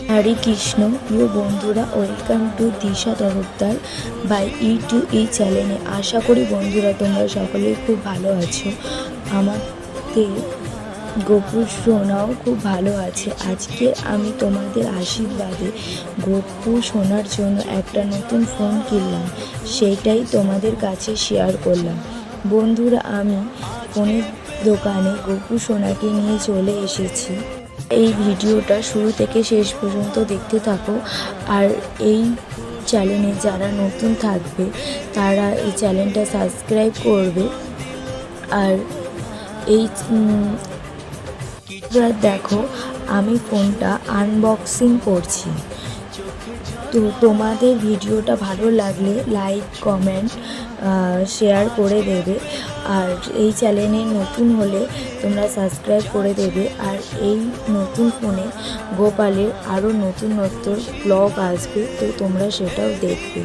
হরে কৃষ্ণ। প্রিয় বন্ধুরা, welcome to Disha Tarafdar by YouTube এই চ্যানেলে। আশা করি বন্ধুরা তোমরা সকলেই খুব ভালো আছো। আমাদের গোপু সোনাও খুব ভালো আছে। আজকে আমি তোমাদের আশীর্বাদে গোপু সোনার জন্য একটা নতুন ফোন কিনলাম, সেইটাই তোমাদের কাছে শেয়ার করলাম। বন্ধুরা, আমি ফোনের দোকানে গোপু সোনাকে নিয়ে চলে এসেছি। এই ভিডিওটা শুরু থেকে শেষ পর্যন্ত দেখতে থাকো। আর এই চ্যানেলে যারা নতুন থাকবে তারা এই চ্যানেলটা সাবস্ক্রাইব করবে। আর এই দেখো, আমি ফোনটা আনবক্সিং করছি। তো তোমাদের ভিডিওটা ভালো লাগলে লাইক, কমেন্ট, শেয়ার করে দেবে। আর এই চ্যানেলে নতুন হলে তোমরা সাবস্ক্রাইব করে দেবে। আর এই নতুন ফোনে গোপালের আরও নতুন ব্লগ আসবে, তো তোমরা সেটাও দেখবে।